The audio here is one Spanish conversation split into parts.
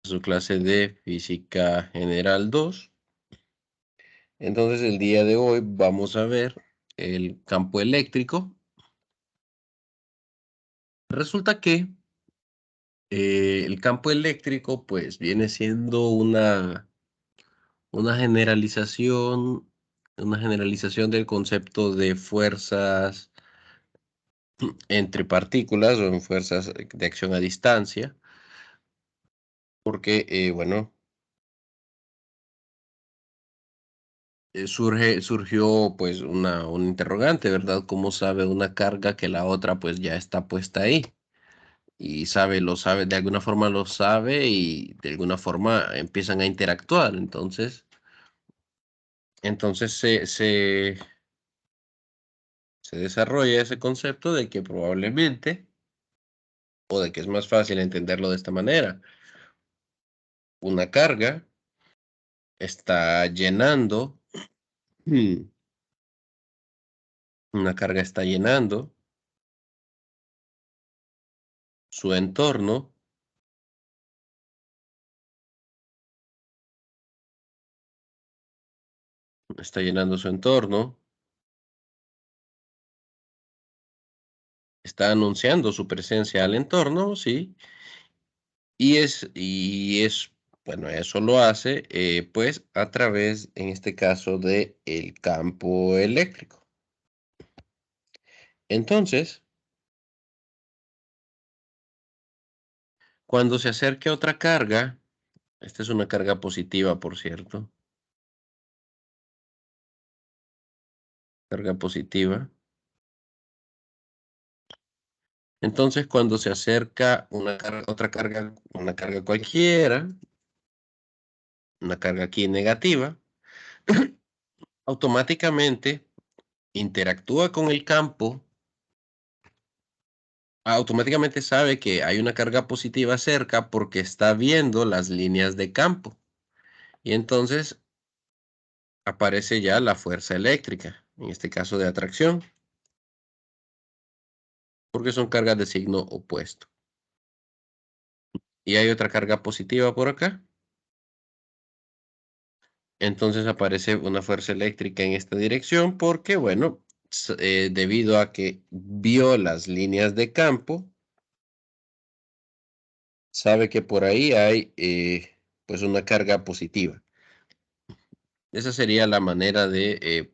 Su clase de Física General 2. Entonces, el día de hoy vamos a ver el campo eléctrico. Resulta que el campo eléctrico, pues, viene siendo una generalización, una generalización del concepto de fuerzas entre partículas o en fuerzas de acción a distancia, porque, bueno, surgió pues un interrogante, ¿verdad? ¿Cómo sabe una carga que la otra pues ya está puesta ahí? Y lo sabe, de alguna forma lo sabe y de alguna forma empiezan a interactuar. Entonces se desarrolla ese concepto de que probablemente, o de que es más fácil entenderlo de esta manera, una carga está llenando, mm, una carga está llenando su entorno, está llenando su entorno, está anunciando su presencia al entorno, sí, bueno, eso lo hace, pues, a través, en este caso, de el campo eléctrico. Entonces, cuando se acerque otra carga, esta es una carga positiva, por cierto, carga positiva. Entonces, cuando se acerca una carga cualquiera, una carga aquí negativa, automáticamente interactúa con el campo, automáticamente sabe que hay una carga positiva cerca porque está viendo las líneas de campo. Y entonces aparece ya la fuerza eléctrica, en este caso de atracción, porque son cargas de signo opuesto. Y hay otra carga positiva por acá. Entonces aparece una fuerza eléctrica en esta dirección porque, bueno, debido a que vio las líneas de campo, sabe que por ahí hay pues una carga positiva. Esa sería la manera de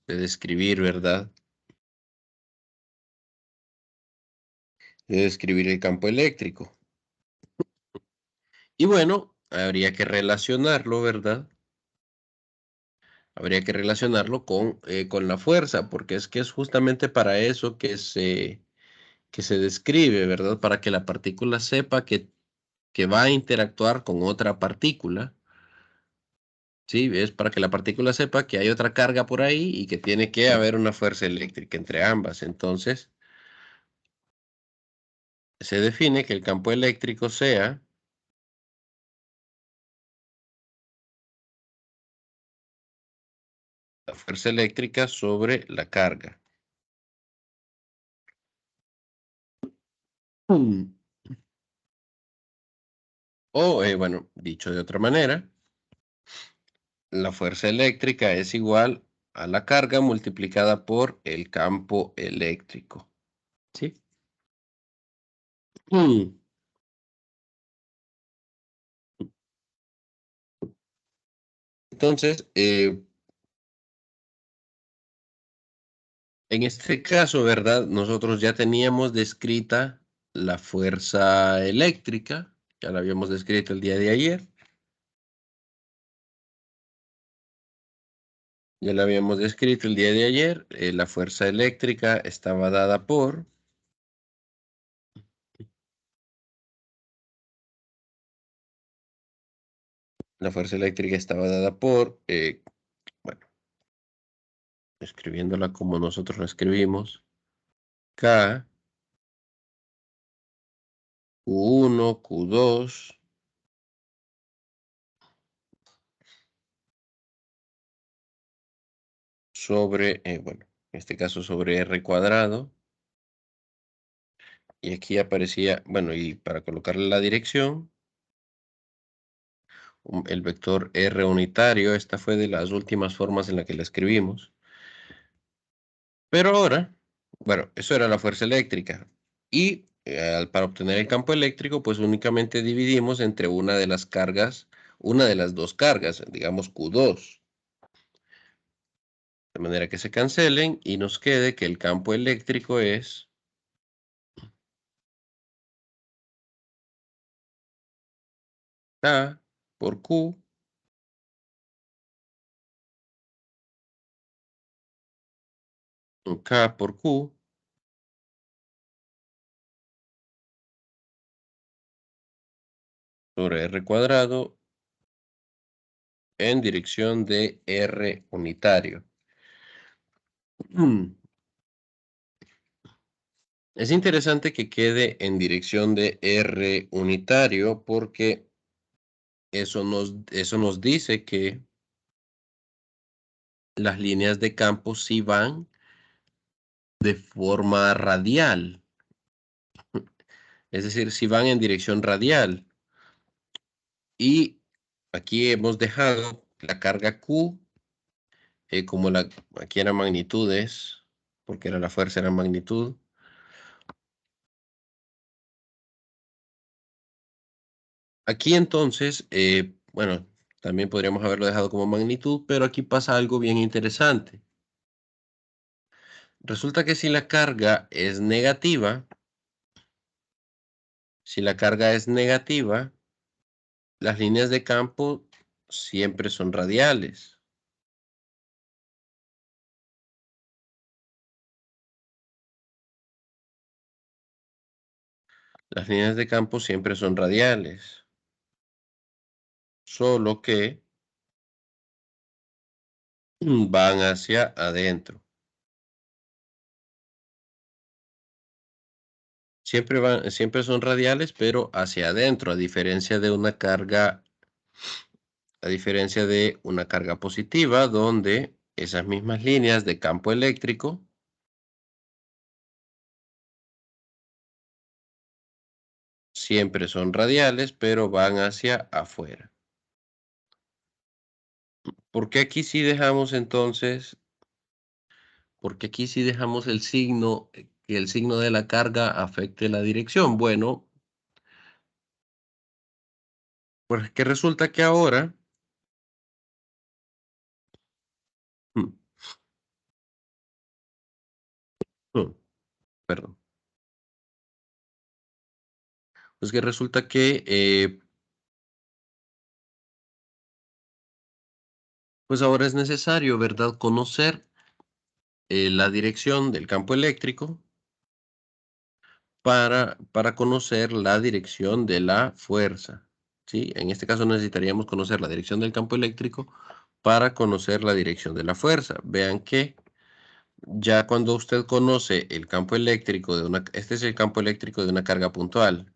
describir, ¿verdad? De describir el campo eléctrico. Y bueno, habría que relacionarlo, ¿verdad? Habría que relacionarlo con la fuerza, porque es que es justamente para eso que se describe, ¿verdad? Para que la partícula sepa que va a interactuar con otra partícula. Sí, es para que la partícula sepa que hay otra carga por ahí y que tiene que haber una fuerza eléctrica entre ambas. Entonces, se define que el campo eléctrico sea la fuerza eléctrica sobre la carga. Mm. O, bueno, dicho de otra manera, la fuerza eléctrica es igual a la carga multiplicada por el campo eléctrico. ¿Sí? Mm. Entonces, en este caso, ¿verdad? Nosotros ya teníamos descrita la fuerza eléctrica, ya la habíamos descrito el día de ayer, ya la habíamos descrito el día de ayer, la fuerza eléctrica estaba dada por, la fuerza eléctrica estaba dada por, bueno, escribiéndola como nosotros la escribimos, K, Q1, Q2, sobre, bueno, en este caso sobre R cuadrado, y aquí aparecía, bueno, y para colocarle la dirección, el vector R unitario. Esta fue de las últimas formas en la que la escribimos. Pero ahora, bueno, eso era la fuerza eléctrica. Y para obtener el campo eléctrico, pues únicamente dividimos entre una de las cargas, una de las dos cargas, digamos Q2. De manera que se cancelen y nos quede que el campo eléctrico es K por Q K por Q sobre R cuadrado en dirección de R unitario. Es interesante que quede en dirección de R unitario porque eso nos dice que las líneas de campo sí van de forma radial, es decir, si van en dirección radial. Y aquí hemos dejado la carga Q, como aquí eran magnitudes, porque era la fuerza, era magnitud. Aquí entonces, bueno, también podríamos haberlo dejado como magnitud, pero aquí pasa algo bien interesante. Resulta que si la carga es negativa, las líneas de campo siempre son radiales. Las líneas de campo siempre son radiales, solo que van hacia adentro. Siempre son radiales, pero hacia adentro, a diferencia de una carga positiva, donde esas mismas líneas de campo eléctrico siempre son radiales, pero van hacia afuera. ¿Por qué aquí sí dejamos entonces, porque aquí sí dejamos el signo, que el signo de la carga afecte la dirección? Bueno, pues que resulta que ahora, mm, mm, perdón, pues que resulta que, pues ahora es necesario, ¿verdad?, conocer la dirección del campo eléctrico para conocer la dirección de la fuerza, ¿sí? En este caso necesitaríamos conocer la dirección del campo eléctrico para conocer la dirección de la fuerza. Vean que ya cuando usted conoce el campo eléctrico este es el campo eléctrico de una carga puntual,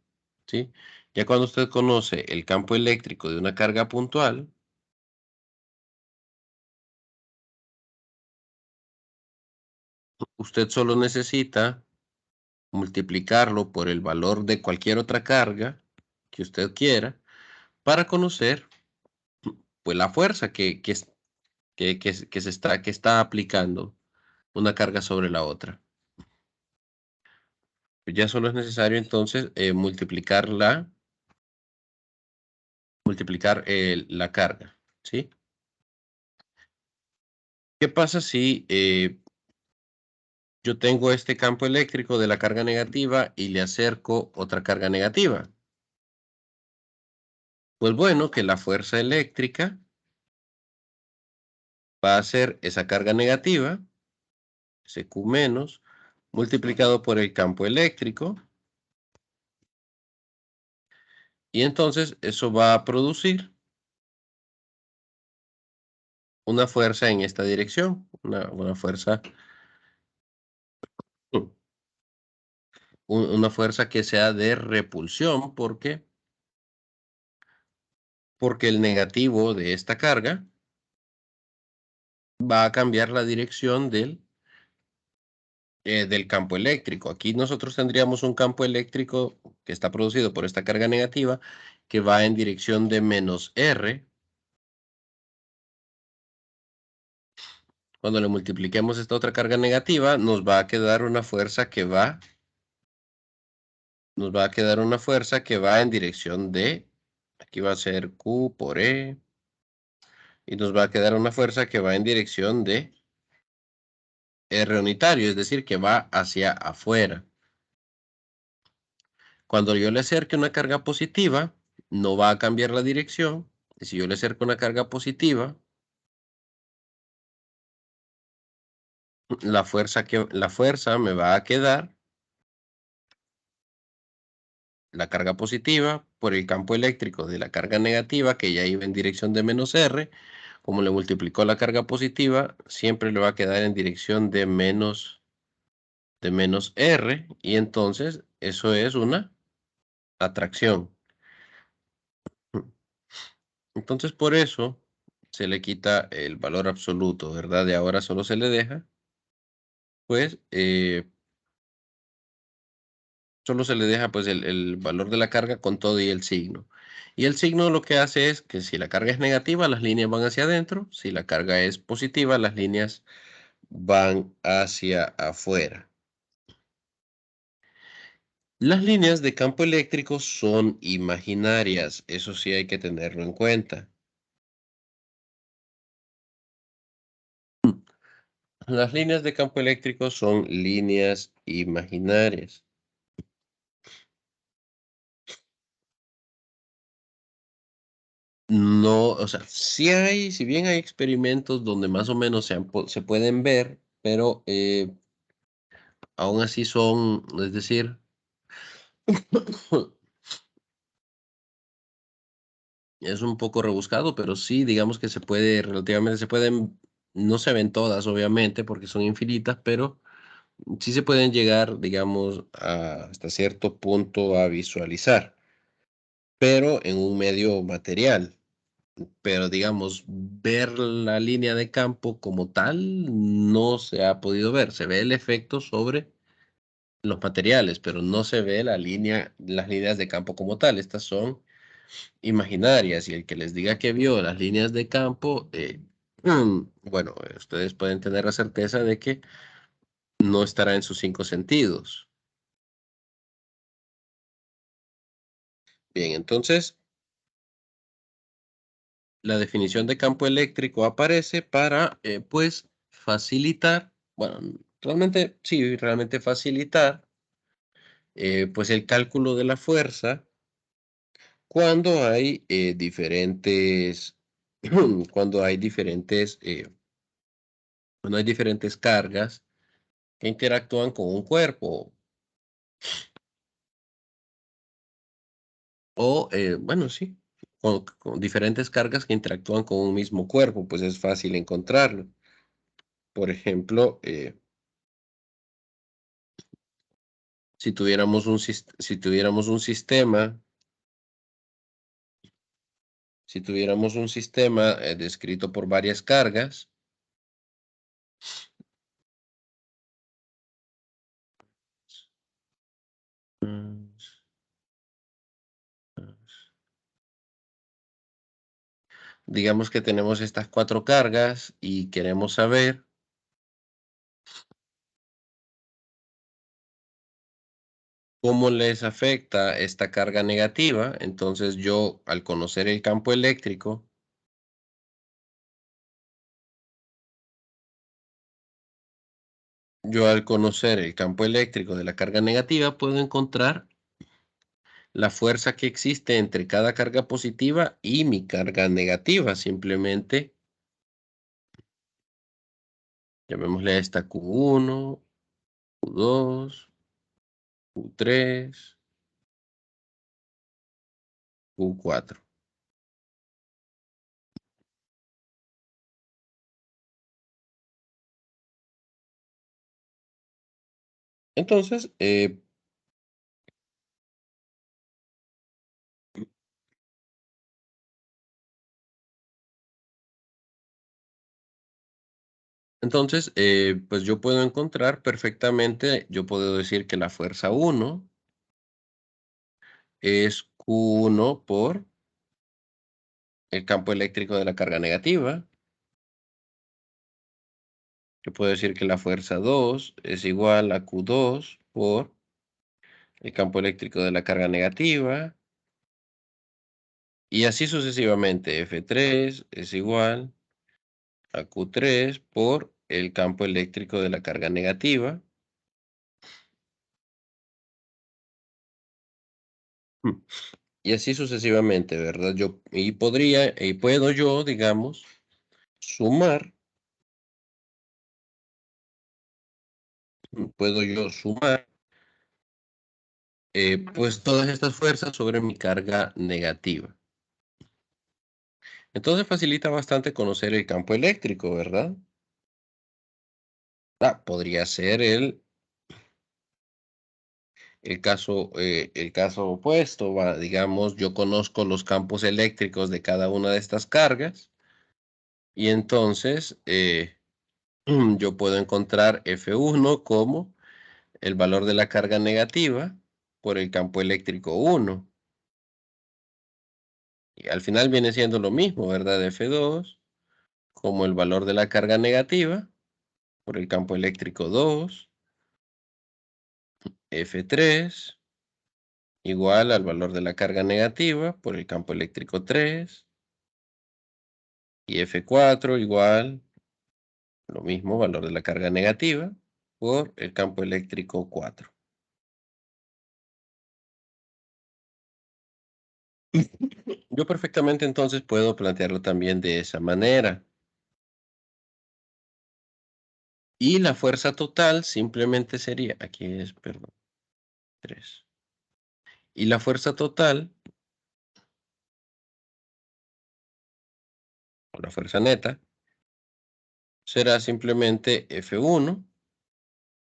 ¿sí? Ya cuando usted conoce el campo eléctrico de una carga puntual, usted solo necesita multiplicarlo por el valor de cualquier otra carga que usted quiera para conocer, pues, la fuerza que está aplicando una carga sobre la otra. Ya solo es necesario entonces multiplicar la carga, ¿sí? ¿Qué pasa si yo tengo este campo eléctrico de la carga negativa y le acerco otra carga negativa? Pues bueno, que la fuerza eléctrica va a ser esa carga negativa, ese Q menos, multiplicado por el campo eléctrico, y entonces eso va a producir una fuerza en esta dirección, una fuerza, una fuerza que sea de repulsión, porque el negativo de esta carga va a cambiar la dirección del campo eléctrico. Aquí nosotros tendríamos un campo eléctrico que está producido por esta carga negativa que va en dirección de menos R. Cuando le multipliquemos esta otra carga negativa, nos va a quedar una fuerza que va en dirección de, aquí va a ser Q por E, y nos va a quedar una fuerza que va en dirección de R unitario, es decir, que va hacia afuera. Cuando yo le acerque una carga positiva, no va a cambiar la dirección. Y si yo le acerco una carga positiva, la fuerza me va a quedar la carga positiva por el campo eléctrico de la carga negativa, que ya iba en dirección de menos R. Como le multiplicó la carga positiva, siempre le va a quedar en dirección de menos R. Y entonces eso es una atracción. Entonces por eso se le quita el valor absoluto, ¿verdad? Y ahora solo se le deja, pues, solo se le deja pues el valor de la carga con todo y el signo. Y el signo lo que hace es que si la carga es negativa, las líneas van hacia adentro. Si la carga es positiva, las líneas van hacia afuera. Las líneas de campo eléctrico son imaginarias. Eso sí hay que tenerlo en cuenta. Las líneas de campo eléctrico son líneas imaginarias. No, o sea, si bien hay experimentos donde más o menos se pueden ver, pero aún así son, es decir, es un poco rebuscado, pero sí, digamos que relativamente se pueden, no se ven todas, obviamente, porque son infinitas, pero sí se pueden llegar, digamos, hasta cierto punto a visualizar, pero en un medio material. Pero digamos, ver la línea de campo como tal no se ha podido ver. Se ve el efecto sobre los materiales, pero no se ve las líneas de campo como tal. Estas son imaginarias y el que les diga que vio las líneas de campo, bueno, ustedes pueden tener la certeza de que no estará en sus cinco sentidos. Bien, entonces la definición de campo eléctrico aparece para, pues, facilitar, bueno, realmente, sí, realmente facilitar, pues, el cálculo de la fuerza cuando hay diferentes, cuando hay diferentes, cuando hay diferentes cargas que interactúan con un cuerpo o, bueno, sí, con diferentes cargas que interactúan con un mismo cuerpo, pues es fácil encontrarlo. Por ejemplo, si tuviéramos un sistema descrito por varias cargas, mm, digamos que tenemos estas cuatro cargas y queremos saber cómo les afecta esta carga negativa, entonces yo, al conocer el campo eléctrico, yo al conocer el campo eléctrico de la carga negativa puedo encontrar la fuerza que existe entre cada carga positiva y mi carga negativa. Simplemente llamémosle a esta Q1, Q2, Q3, Q4. Entonces, pues yo puedo encontrar perfectamente, yo puedo decir que la fuerza 1 es Q1 por el campo eléctrico de la carga negativa. Yo puedo decir que la fuerza 2 es igual a Q2 por el campo eléctrico de la carga negativa. Y así sucesivamente. F3 es igual a Q3 por el campo eléctrico de la carga negativa. Mm. Y así sucesivamente, ¿verdad? Puedo yo, digamos, sumar, puedo yo sumar, pues todas estas fuerzas sobre mi carga negativa. Entonces facilita bastante conocer el campo eléctrico, ¿verdad? Podría ser el caso opuesto, digamos, yo conozco los campos eléctricos de cada una de estas cargas y entonces yo puedo encontrar F1 como el valor de la carga negativa por el campo eléctrico 1. Y al final viene siendo lo mismo, ¿verdad? F2 como el valor de la carga negativa por el campo eléctrico 2, F3 igual al valor de la carga negativa por el campo eléctrico 3 y F4 igual lo mismo, valor de la carga negativa por el campo eléctrico 4. Yo perfectamente entonces puedo plantearlo también de esa manera. Y la fuerza total simplemente sería, aquí es, perdón, 3. Y la fuerza total, o la fuerza neta, será simplemente F1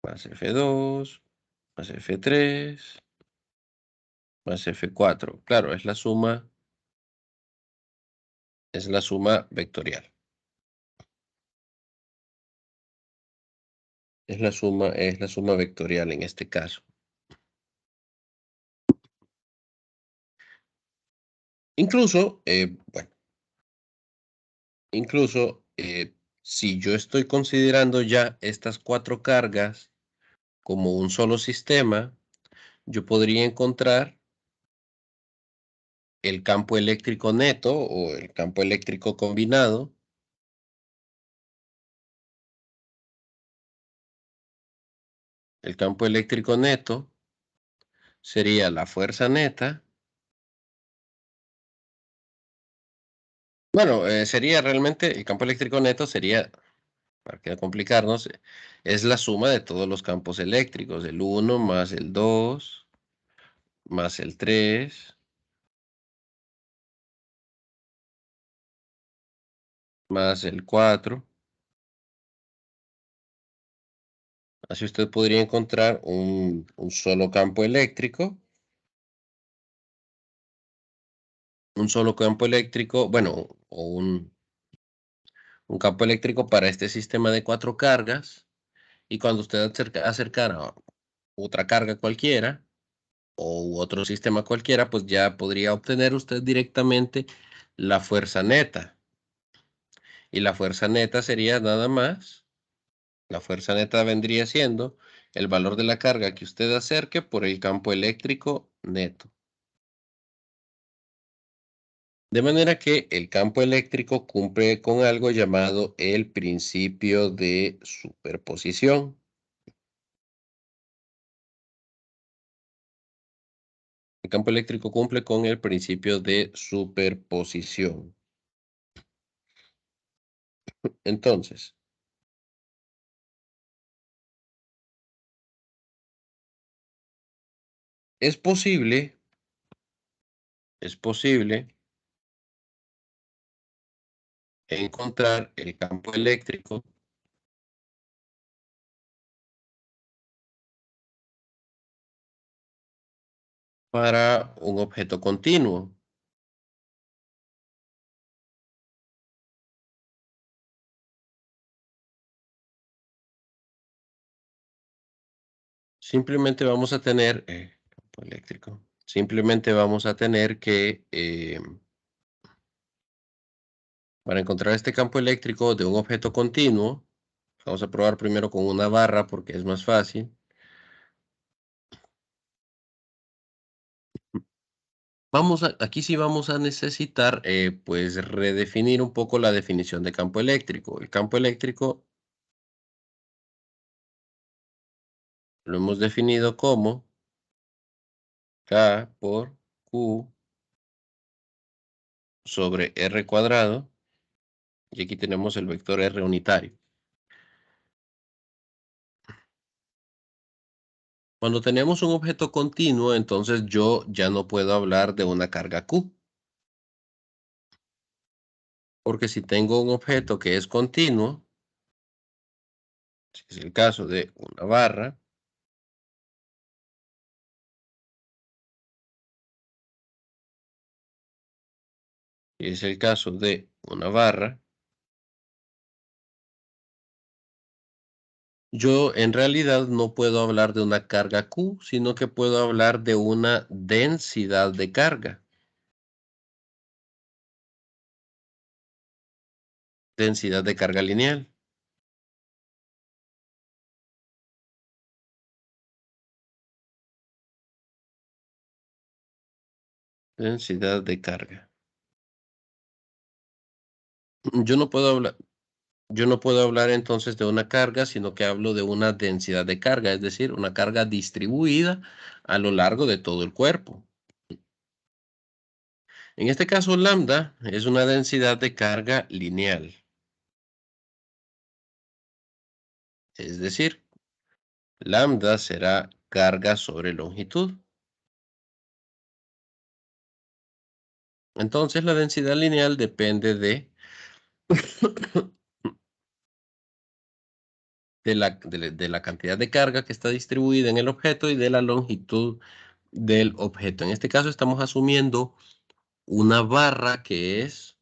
más F2 más F3 más F4. Claro, es la suma vectorial. Es la suma vectorial en este caso. Incluso, bueno, incluso si yo estoy considerando ya estas cuatro cargas como un solo sistema, yo podría encontrar el campo eléctrico neto o el campo eléctrico combinado. El campo eléctrico neto sería la fuerza neta. Bueno, sería realmente, el campo eléctrico neto sería, para que no complicarnos, es la suma de todos los campos eléctricos, el 1 más el 2 más el 3 más el 4. Así usted podría encontrar un solo campo eléctrico, bueno, o un campo eléctrico para este sistema de cuatro cargas. Y cuando usted acercara otra carga cualquiera o otro sistema cualquiera, pues ya podría obtener usted directamente la fuerza neta. Y la fuerza neta sería nada más, la fuerza neta vendría siendo el valor de la carga que usted acerque por el campo eléctrico neto. De manera que el campo eléctrico cumple con algo llamado el principio de superposición. El campo eléctrico cumple con el principio de superposición. Entonces, es posible, es posible encontrar el campo eléctrico para un objeto continuo. Simplemente vamos a tener campo eléctrico. simplemente vamos a tener que, para encontrar este campo eléctrico de un objeto continuo, vamos a probar primero con una barra porque es más fácil. Aquí sí vamos a necesitar, pues, redefinir un poco la definición de campo eléctrico. El campo eléctrico lo hemos definido como K por Q sobre R cuadrado, y aquí tenemos el vector R unitario. Cuando tenemos un objeto continuo, entonces yo ya no puedo hablar de una carga Q, porque si tengo un objeto que es continuo, si es el caso de una barra, si es el caso de una barra, yo en realidad no puedo hablar de una carga Q, sino que puedo hablar de una densidad de carga. Densidad de carga lineal. Densidad de carga. Yo no puedo hablar, yo no puedo hablar entonces de una carga, sino que hablo de una densidad de carga, es decir, una carga distribuida a lo largo de todo el cuerpo. En este caso, lambda es una densidad de carga lineal, es decir, lambda será carga sobre longitud. Entonces, la densidad lineal depende de la cantidad de carga que está distribuida en el objeto y de la longitud del objeto. En este caso, estamos asumiendo una barra que es,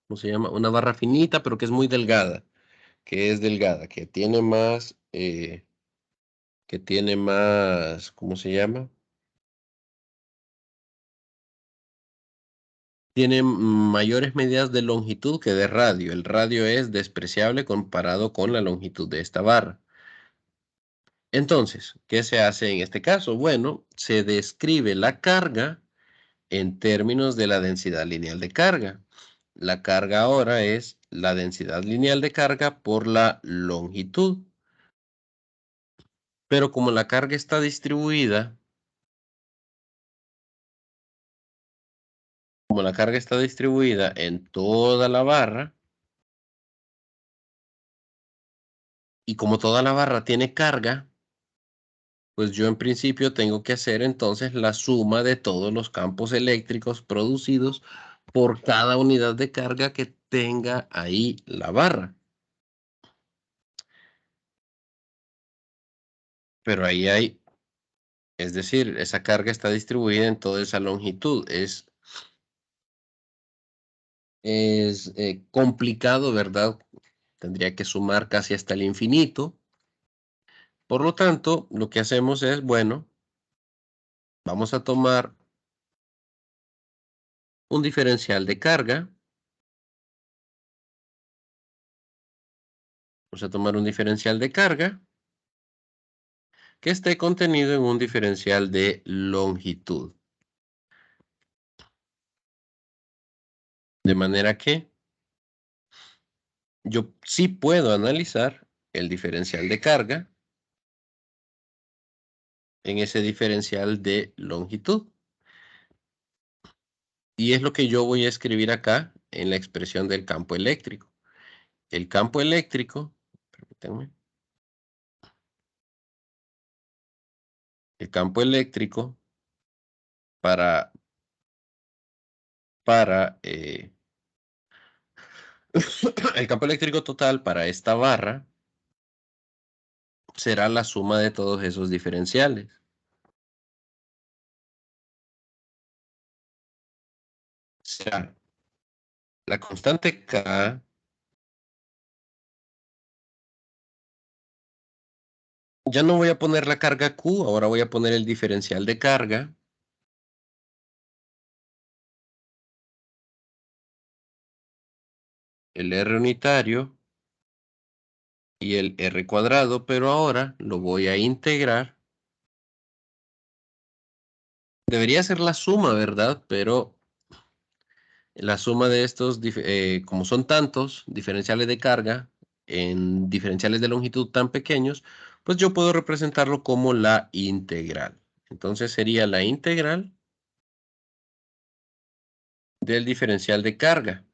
¿cómo se llama? Una barra finita, pero que es muy delgada, que tiene más, ¿cómo se llama? Tiene mayores medidas de longitud que de radio. El radio es despreciable comparado con la longitud de esta barra. Entonces, ¿qué se hace en este caso? Bueno, se describe la carga en términos de la densidad lineal de carga. La carga ahora es la densidad lineal de carga por la longitud. Pero como la carga está distribuida en toda la barra, y como toda la barra tiene carga, pues yo en principio tengo que hacer entonces la suma de todos los campos eléctricos producidos por cada unidad de carga que tenga ahí la barra. Pero ahí es decir, esa carga está distribuida en toda esa longitud. Es complicado, ¿verdad? Tendría que sumar casi hasta el infinito. Por lo tanto, lo que hacemos es, bueno, vamos a tomar un diferencial de carga. Vamos a tomar un diferencial de carga que esté contenido en un diferencial de longitud. De manera que yo sí puedo analizar el diferencial de carga en ese diferencial de longitud. Y es lo que yo voy a escribir acá en la expresión del campo eléctrico. El campo eléctrico, permítanme, el campo eléctrico para, para el campo eléctrico total para esta barra será la suma de todos esos diferenciales. Será la constante K Ya no voy a poner la carga Q, ahora voy a poner el diferencial de carga. El R unitario y el R cuadrado, pero ahora lo voy a integrar. Debería ser la suma, ¿verdad? Pero la suma de estos, como son tantos diferenciales de carga en diferenciales de longitud tan pequeños, pues yo puedo representarlo como la integral. Entonces sería la integral del diferencial de carga.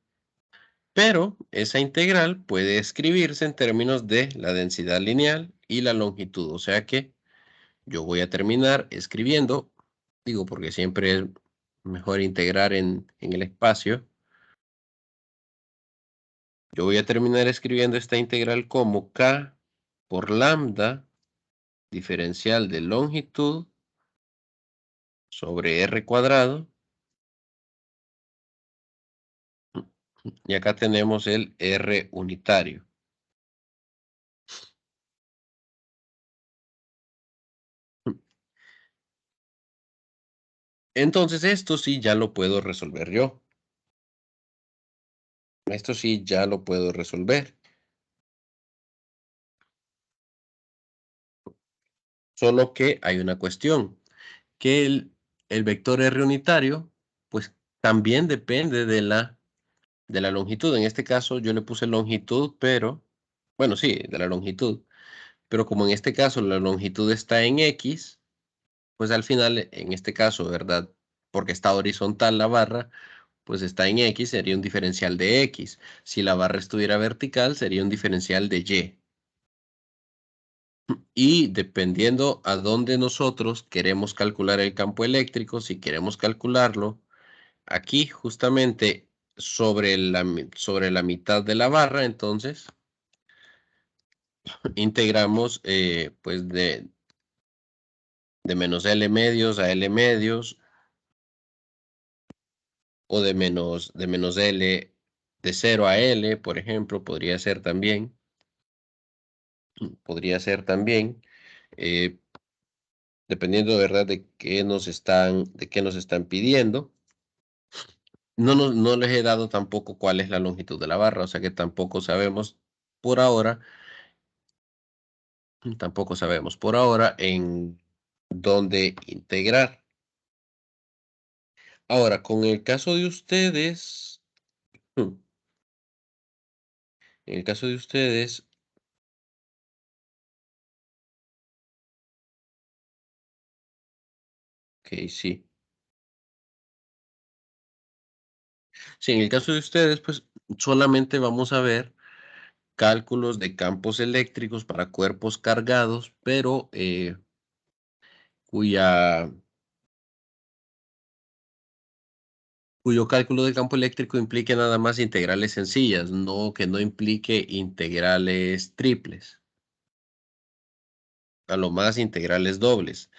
Pero esa integral puede escribirse en términos de la densidad lineal y la longitud. O sea que yo voy a terminar escribiendo, digo porque siempre es mejor integrar en el espacio. Yo voy a terminar escribiendo esta integral como k por lambda diferencial de longitud sobre r cuadrado. Y acá tenemos el r unitario. Entonces esto sí ya lo puedo resolver yo. Esto sí ya lo puedo resolver. Solo que hay una cuestión, que el vector r unitario, pues también depende de la longitud. En este caso yo le puse longitud, pero, bueno, sí, de la longitud. Pero como en este caso la longitud está en X, pues al final, en este caso, ¿verdad? Porque está horizontal la barra, pues está en X, sería un diferencial de X. Si la barra estuviera vertical, sería un diferencial de Y. Y dependiendo a dónde nosotros queremos calcular el campo eléctrico, si queremos calcularlo aquí justamente sobre la mitad de la barra, entonces integramos pues de menos L medios a L medios o de menos L de 0 a L, por ejemplo, podría ser también, eh, dependiendo, ¿verdad?, de qué nos están pidiendo. No les he dado tampoco cuál es la longitud de la barra, o sea que por ahora, tampoco sabemos por ahora en dónde integrar. Ahora, con el caso de ustedes, en el caso de ustedes, ok, sí. Sí, en el caso de ustedes, pues solamente vamos a ver cálculos de campos eléctricos para cuerpos cargados, pero cuya cuyo cálculo de campo eléctrico implique nada más integrales sencillas, que no implique integrales triples, a lo más integrales dobles.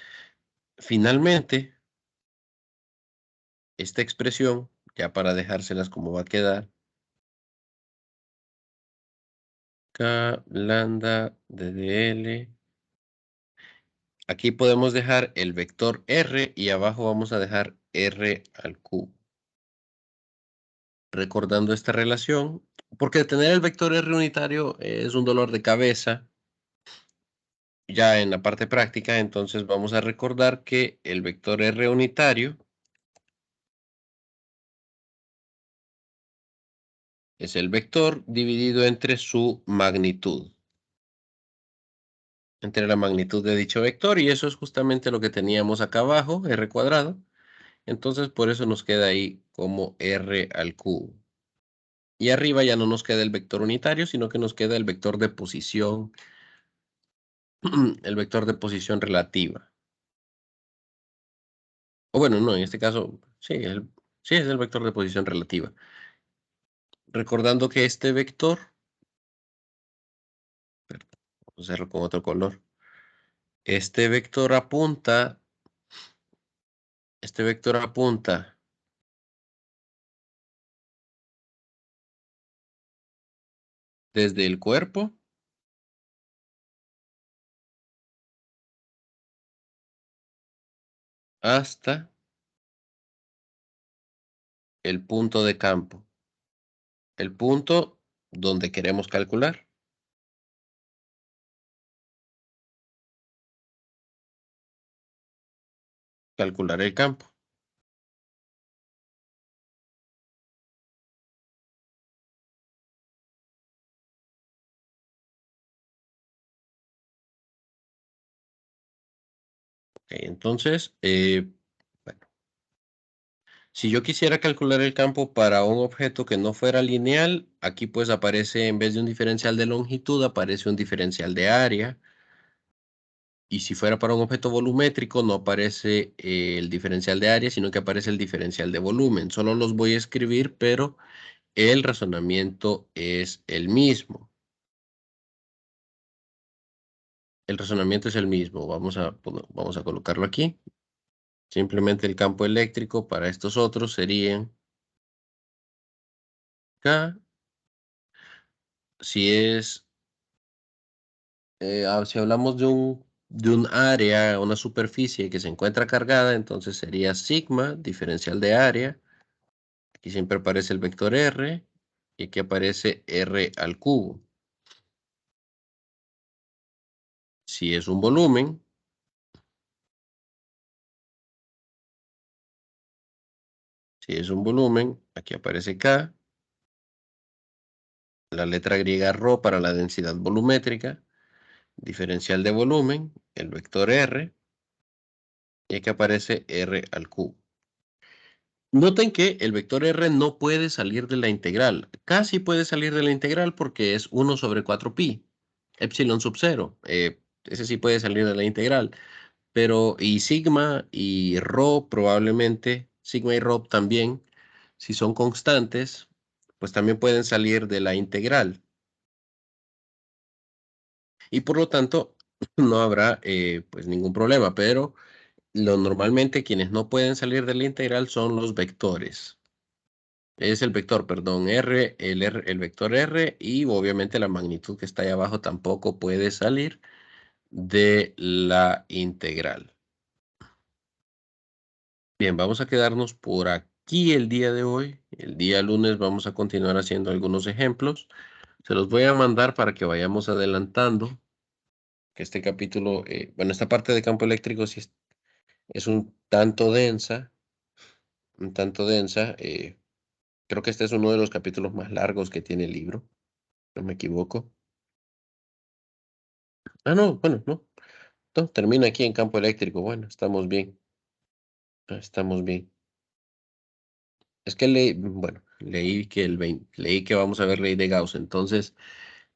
Finalmente, esta expresión, ya para dejárselas como va a quedar, K lambda de DL. Aquí podemos dejar el vector R y abajo vamos a dejar R al cubo. Recordando esta relación, porque tener el vector R unitario es un dolor de cabeza ya en la parte práctica, entonces vamos a recordar que el vector R unitario es el vector dividido entre su magnitud, entre la magnitud de dicho vector, y eso es justamente lo que teníamos acá abajo, R cuadrado. Entonces por eso nos queda ahí como R al cubo. Y arriba ya no nos queda el vector unitario, sino que nos queda el vector de posición, el vector de posición relativa. O bueno, no, en este caso, sí es el vector de posición relativa. Recordando que este vector, vamos a hacerlo con otro color, este vector apunta, este vector apunta desde el cuerpo hasta el punto de campo, el punto donde queremos calcular el campo. Ok, entonces, bueno, si yo quisiera calcular el campo para un objeto que no fuera lineal, aquí pues aparece, en vez de un diferencial de longitud, aparece un diferencial de área. Y si fuera para un objeto volumétrico, no aparece el diferencial de área, sino que aparece el diferencial de volumen. Solo los voy a escribir, pero el razonamiento es el mismo. El razonamiento es el mismo. Vamos a colocarlo aquí. Simplemente el campo eléctrico para estos otros serían K. Si es, si hablamos de un área, una superficie que se encuentra cargada, entonces sería sigma, diferencial de área. Aquí siempre aparece el vector R y aquí aparece R al cubo. Si es un volumen, aquí aparece K, la letra griega ρ para la densidad volumétrica, diferencial de volumen, el vector R, y aquí aparece R al cubo. Noten que el vector R no puede salir de la integral. Casi puede salir de la integral porque es 1 sobre 4pi, epsilon sub 0. Ese sí puede salir de la integral. Pero y sigma y rho probablemente, sigma y rho también, si son constantes, pues también pueden salir de la integral. Y por lo tanto, no habrá pues ningún problema, pero normalmente quienes no pueden salir de la integral son los vectores. Es el vector, perdón, el vector R y obviamente la magnitud que está ahí abajo tampoco puede salir de la integral. Bien, vamos a quedarnos por aquí el día de hoy. El día lunes vamos a continuar haciendo algunos ejemplos. Se los voy a mandar para que vayamos adelantando. Que este capítulo, bueno, esta parte de campo eléctrico sí es un tanto densa. Creo que este es uno de los capítulos más largos que tiene el libro, no me equivoco. Ah, no, bueno, no. No, termina aquí en campo eléctrico. Bueno, estamos bien. Estamos bien. Es que bueno, leí que vamos a ver ley de Gauss. Entonces,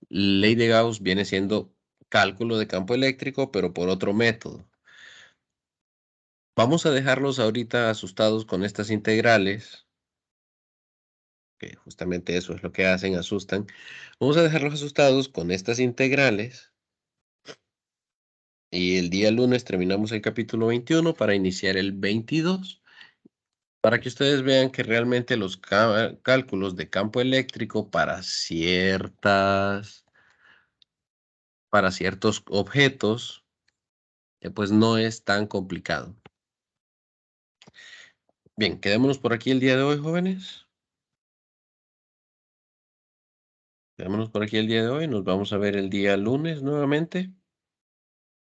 ley de Gauss viene siendo cálculo de campo eléctrico, pero por otro método. Vamos a dejarlos ahorita asustados con estas integrales, que justamente eso es lo que hacen, asustan. Vamos a dejarlos asustados con estas integrales y el día lunes terminamos el capítulo 21 para iniciar el 22, para que ustedes vean que realmente los cálculos de campo eléctrico para ciertos objetos, pues no es tan complicado. Bien, quedémonos por aquí el día de hoy, jóvenes. Quedémonos por aquí el día de hoy. Nos vamos a ver el día lunes nuevamente.